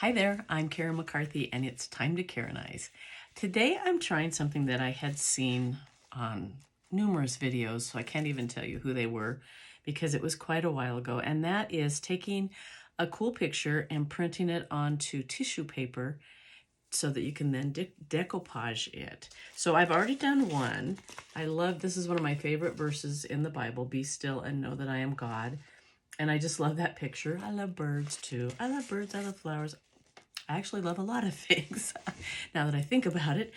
Hi there, I'm Karen McCarthy and it's time to Karen-ize. Today I'm trying something that I had seen on numerous videos, so I can't even tell you who they were because it was quite a while ago, and that is taking a cool picture and printing it onto tissue paper so that you can then decoupage it. So I've already done one. This is one of my favorite verses in the Bible, be still and know that I am God. And I just love that picture. I love birds too. I love birds, I love flowers. I actually love a lot of things now that I think about it.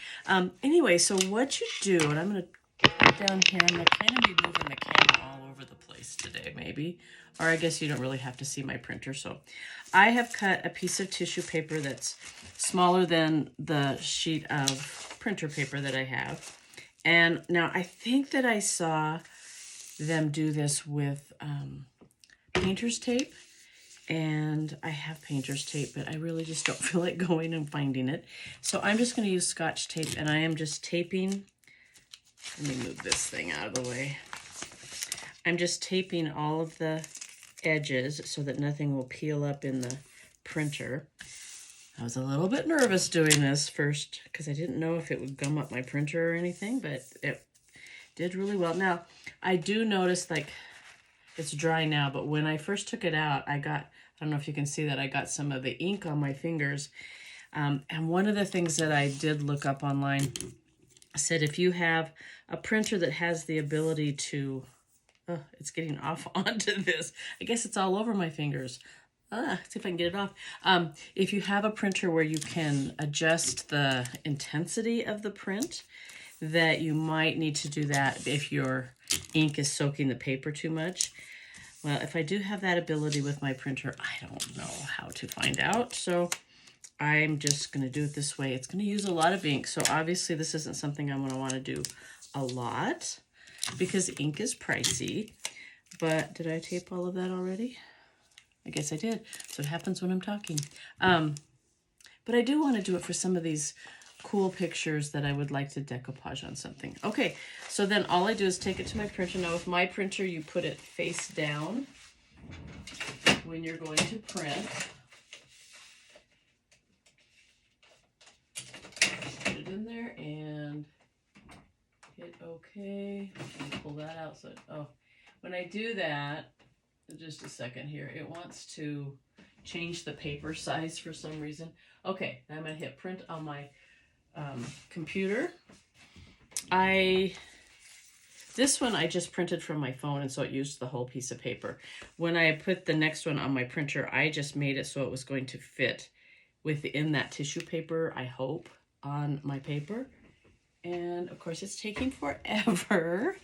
Anyway, so what you do, and I'm going to put down here, I'm going to kind of be moving the camera all over the place today, maybe. Or I guess you don't really have to see my printer. So I have cut a piece of tissue paper that's smaller than the sheet of printer paper that I have. And now I think that I saw them do this with painter's tape. And I have painter's tape, but I really just don't feel like going and finding it. So I'm just going to use Scotch tape, and I am just taping. Let me move this thing out of the way. I'm just taping all of the edges so that nothing will peel up in the printer. I was a little bit nervous doing this first because I didn't know if it would gum up my printer or anything, but it did really well. Now, I do notice, like, it's dry now, but when I first took it out, I don't know if you can see that, I got some of the ink on my fingers. And one of the things that I did look up online said if you have a printer that has the ability to, it's getting off onto this. I guess it's all over my fingers. See if I can get it off. If you have a printer where you can adjust the intensity of the print, that you might need to do that if your ink is soaking the paper too much. Well, if I do have that ability with my printer, I don't know how to find out. So I'm just going to do it this way. It's going to use a lot of ink. So obviously this isn't something I'm going to want to do a lot because ink is pricey. But did I tape all of that already? I guess I did. So it happens when I'm talking. But I do want to do it for some of these cool pictures that I would like to decoupage on something. Okay, so then all I do is take it to my printer. Now with my printer, you put it face down when you're going to print. Put it in there and hit OK. And pull that out. So, when I do that, just a second here, it wants to change the paper size for some reason. Okay, now I'm going to hit print on my computer. This one I just printed from my phone, and so it used the whole piece of paper. When I put the next one on my printer, I just made it so it was going to fit within that tissue paper, I hope, on my paper. And of course it's taking forever.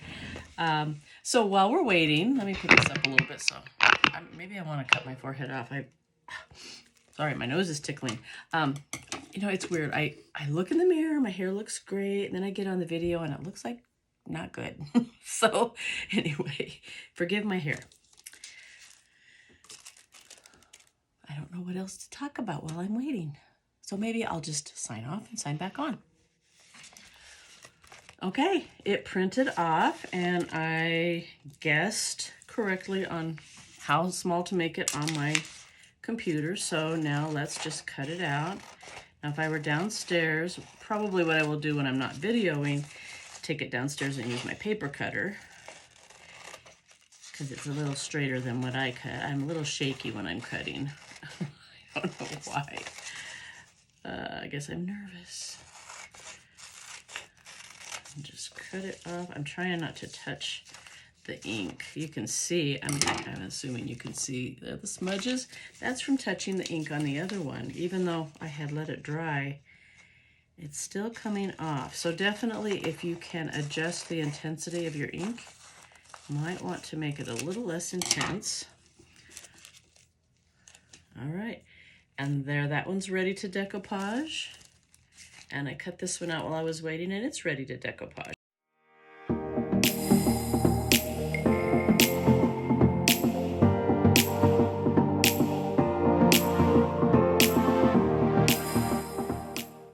So while we're waiting, let me pick this up a little bit. So maybe I want to cut my forehead off. Sorry, my nose is tickling. You know, it's weird. I look in the mirror, my hair looks great, and then I get on the video and it looks like not good. So anyway, forgive my hair. I don't know what else to talk about while I'm waiting. So maybe I'll just sign off and sign back on. Okay, it printed off and I guessed correctly on how small to make it on my computer. So now let's just cut it out. Now if I were downstairs, probably what I will do when I'm not videoing, take it downstairs and use my paper cutter because it's a little straighter than what I cut. I'm a little shaky when I'm cutting. I don't know why. I guess I'm nervous. Just cut it off. I'm trying not to touch the ink. You can see, I'm assuming you can see the smudges. That's from touching the ink on the other one. Even though I had let it dry, it's still coming off. So definitely if you can adjust the intensity of your ink, you might want to make it a little less intense. All right, and there, that one's ready to decoupage. And I cut this one out while I was waiting, and it's ready to decoupage.